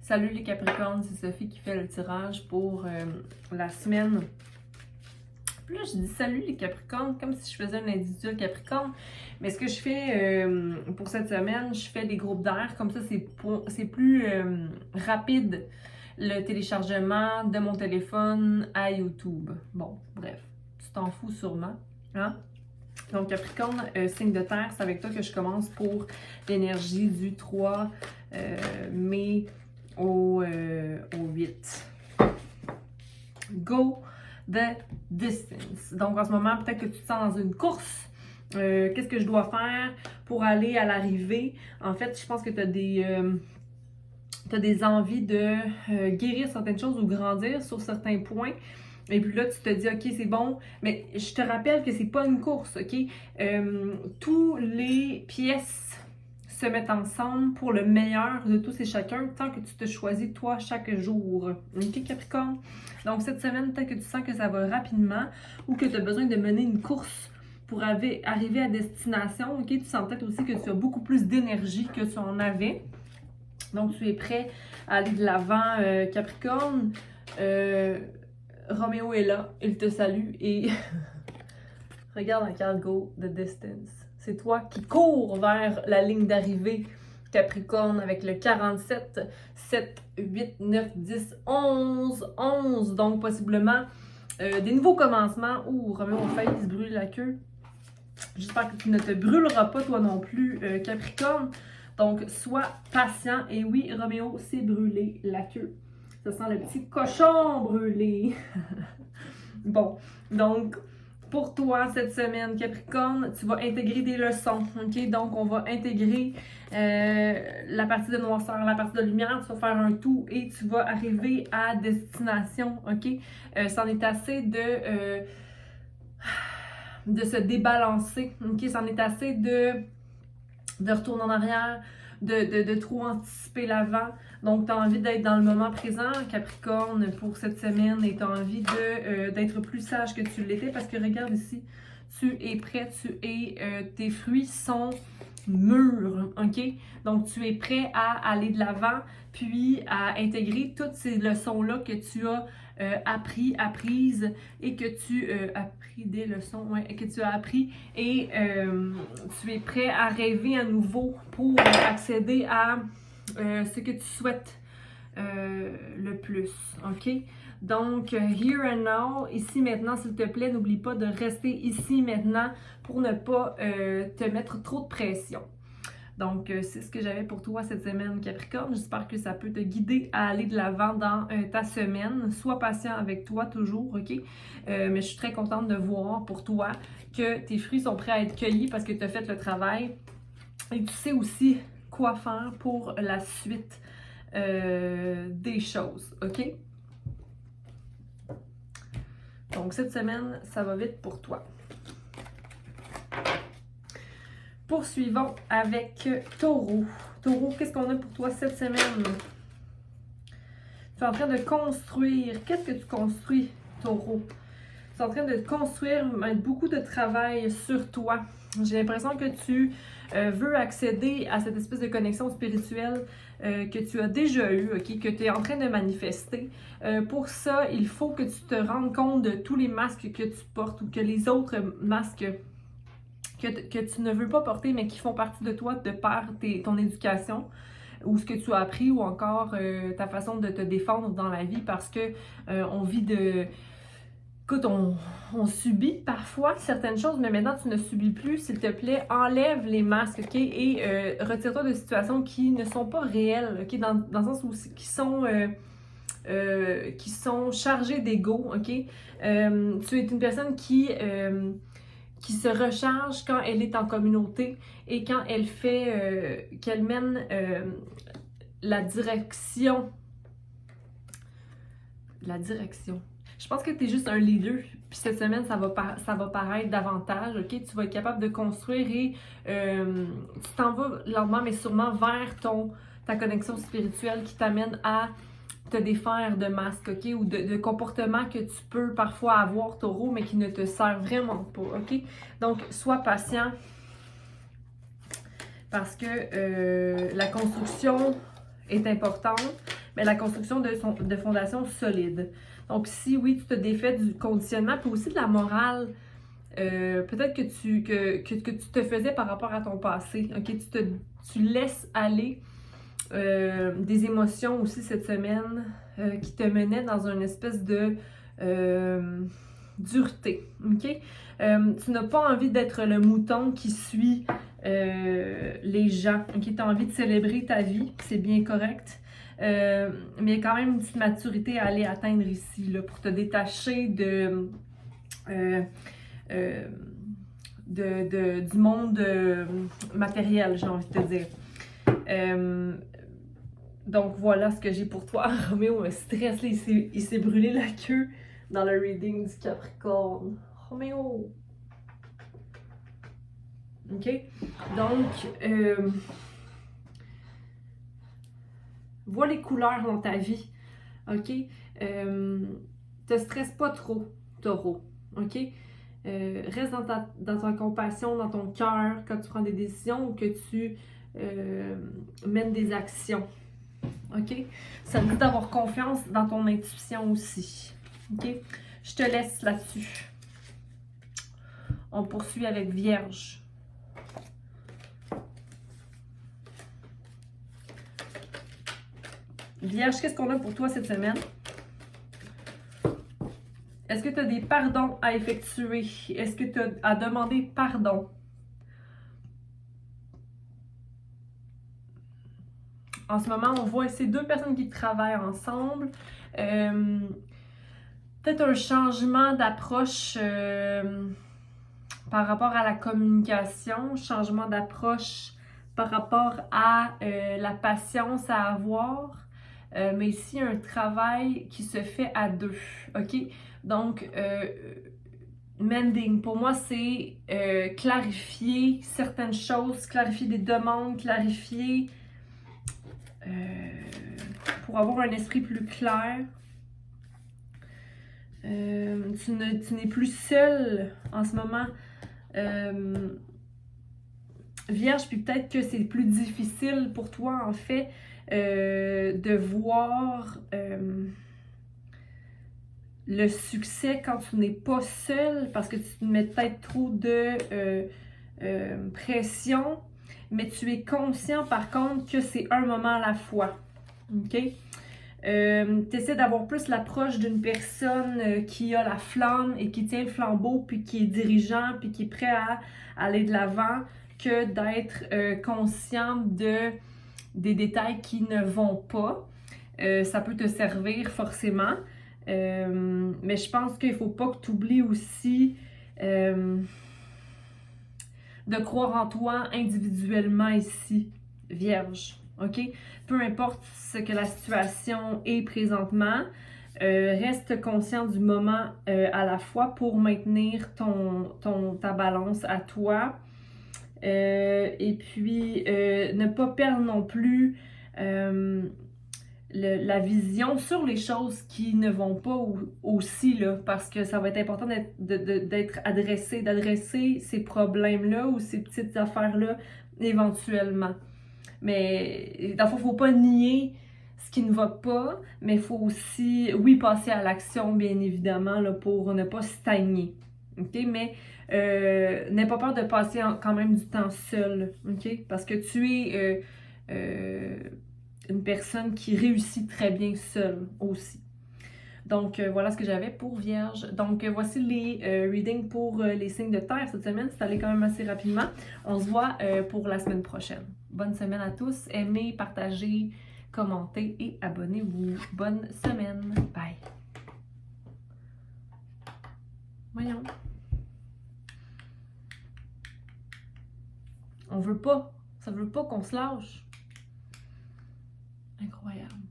Salut les Capricornes, c'est Sophie qui fait le tirage pour la semaine. Puis là, je dis salut les Capricornes, comme si je faisais un individuel Capricorne. Mais ce que je fais pour cette semaine, je fais des groupes d'air, comme ça c'est plus rapide le téléchargement de mon téléphone à YouTube. Bon, bref, tu t'en fous sûrement, hein? Donc Capricorne, signe de terre, c'est avec toi que je commence pour l'énergie du 3 mai au 8. Go the distance. Donc en ce moment, peut-être que tu te sens dans une course. Qu'est-ce que je dois faire pour aller à l'arrivée? En fait, je pense que tu as des envies de guérir certaines choses ou grandir sur certains points. Et puis là, tu te dis, OK, c'est bon, mais je te rappelle que c'est pas une course, OK? Tous les pièces se mettent ensemble pour le meilleur de tous et chacun, tant que tu te choisis toi chaque jour. OK, Capricorne? Donc, cette semaine, peut-être que tu sens que ça va rapidement ou que tu as besoin de mener une course pour arriver à destination, OK? Tu sens peut-être aussi que tu as beaucoup plus d'énergie que tu en avais. Donc, tu es prêt à aller de l'avant, Capricorne. Roméo est là, il te salue et regarde la carte Go the distance. C'est toi qui cours vers la ligne d'arrivée, Capricorne, avec le 47, 7, 8, 9, 10, 11, 11. Donc, possiblement des nouveaux commencements. Ouh, Roméo a failli se brûler la queue. J'espère que tu ne te brûleras pas toi non plus, Capricorne. Donc, sois patient. Et oui, Roméo s'est brûlé la queue. Ça sent le petit cochon brûlé. Bon, donc, pour toi, cette semaine, Capricorne, tu vas intégrer des leçons, OK? Donc, on va intégrer la partie de noirceur, la partie de lumière, tu vas faire un tout et tu vas arriver à destination, OK? C'en est assez de se débalancer, OK? C'en est assez de retourner en arrière, de trop anticiper l'avant. Donc, tu as envie d'être dans le moment présent, Capricorne, pour cette semaine, et tu as envie d'être plus sage que tu l'étais, parce que regarde ici, tu es prêt, tes fruits sont mûrs, OK? Donc, tu es prêt à aller de l'avant, puis à intégrer toutes ces leçons-là que tu as apprises et que tu appris des leçons, ouais, que tu as appris et tu es prêt à rêver à nouveau pour accéder à ce que tu souhaites le plus, OK? Donc, here and now, ici maintenant, s'il te plaît, n'oublie pas de rester ici maintenant pour ne pas te mettre trop de pression. Donc, c'est ce que j'avais pour toi cette semaine, Capricorne. J'espère que ça peut te guider à aller de l'avant dans ta semaine. Sois patient avec toi toujours, OK? Mais je suis très contente de voir pour toi que tes fruits sont prêts à être cueillis parce que tu as fait le travail. Et tu sais aussi quoi faire pour la suite des choses, OK? Donc, cette semaine, ça va vite pour toi. Poursuivons avec Taureau. Taureau, qu'est-ce qu'on a pour toi cette semaine? Tu es en train de construire. Qu'est-ce que tu construis, Taureau? Tu es en train de construire, mettre beaucoup de travail sur toi. J'ai l'impression que tu veux accéder à cette espèce de connexion spirituelle que tu as déjà eue, okay? Que tu es en train de manifester. Pour ça, il faut que tu te rendes compte de tous les masques que tu portes ou que les autres masques que tu ne veux pas porter, mais qui font partie de toi de par ton éducation ou ce que tu as appris ou encore ta façon de te défendre dans la vie parce que on vit de... Écoute, on subit parfois certaines choses, mais maintenant tu ne subis plus. S'il te plaît, enlève les masques, OK? Et retire-toi de situations qui ne sont pas réelles, OK? Dans le sens où qui sont chargées d'ego, OK? Tu es une personne qui se recharge quand elle est en communauté et quand elle fait, qu'elle mène la direction. Je pense que tu es juste un leader, puis cette semaine, ça va paraître davantage, OK? Tu vas être capable de construire et tu t'en vas lentement, mais sûrement vers ta connexion spirituelle qui t'amène à te défaire de masques, OK? Ou de comportements que tu peux parfois avoir, Taureau, mais qui ne te servent vraiment pas, OK? Donc, sois patient parce que la construction est importante, mais la construction de fondations solides. Donc, si oui, tu te défais du conditionnement, puis aussi de la morale, peut-être que tu te faisais par rapport à ton passé. Ok, tu laisses aller des émotions aussi cette semaine qui te menaient dans une espèce de dureté. Ok, tu n'as pas envie d'être le mouton qui suit les gens. Ok, tu as envie de célébrer ta vie, c'est bien correct. Mais il y a quand même une petite maturité à aller atteindre ici là, pour te détacher du monde matériel, j'ai envie de te dire. Donc voilà ce que j'ai pour toi. Roméo me stresse, là, il s'est brûlé la queue dans le reading du Capricorne. Roméo! Ok? Donc, vois les couleurs dans ta vie. Ok? Te stresse pas trop, taureau. Ok? Reste dans ta compassion, dans ton cœur quand tu prends des décisions ou que tu mènes des actions. Ok? Ça me dit d'avoir confiance dans ton intuition aussi. Ok? Je te laisse là-dessus. On poursuit avec Vierge. Vierge, qu'est-ce qu'on a pour toi cette semaine? Est-ce que tu as des pardons à effectuer? Est-ce que tu as à demander pardon? En ce moment, on voit ces deux personnes qui travaillent ensemble. Peut-être un changement d'approche par rapport à la communication, changement d'approche par rapport à la patience à avoir, mais ici un travail qui se fait à deux, ok? Donc, mending, pour moi, c'est clarifier certaines choses, clarifier des demandes, clarifier pour avoir un esprit plus clair. Tu n'es plus seule en ce moment. Vierge, puis peut-être que c'est plus difficile pour toi, en fait, de voir le succès quand tu n'es pas seule, parce que tu te mets peut-être trop de pression, mais tu es conscient, par contre, que c'est un moment à la fois. OK? Tu essaies d'avoir plus l'approche d'une personne qui a la flamme et qui tient le flambeau, puis qui est dirigeant, puis qui est prêt à aller de l'avant, que d'être conscient des détails qui ne vont pas. Ça peut te servir forcément, mais je pense qu'il ne faut pas que tu oublies aussi de croire en toi individuellement ici, Vierge. OK? Peu importe ce que la situation est présentement, reste conscient du moment à la fois pour maintenir ta balance à toi. Et puis, ne pas perdre non plus la vision sur les choses qui ne vont pas aussi, là, parce que ça va être important d'être adressé, d'adresser ces problèmes-là ou ces petites affaires-là éventuellement. Mais dans le fond, il ne faut pas nier ce qui ne va pas, mais il faut aussi, oui, passer à l'action, bien évidemment, là, pour ne pas stagner. OK? Mais n'aie pas peur de passer quand même du temps seul, OK? Parce que tu es une personne qui réussit très bien seule aussi. Donc, voilà ce que j'avais pour Vierge. Donc, voici les readings pour les signes de terre cette semaine. C'est allé quand même assez rapidement. On se voit pour la semaine prochaine. Bonne semaine à tous. Aimez, partagez, commentez et abonnez-vous. Bonne semaine. Bye. Voyons. On veut pas. Ça veut pas qu'on se lâche. Incroyable.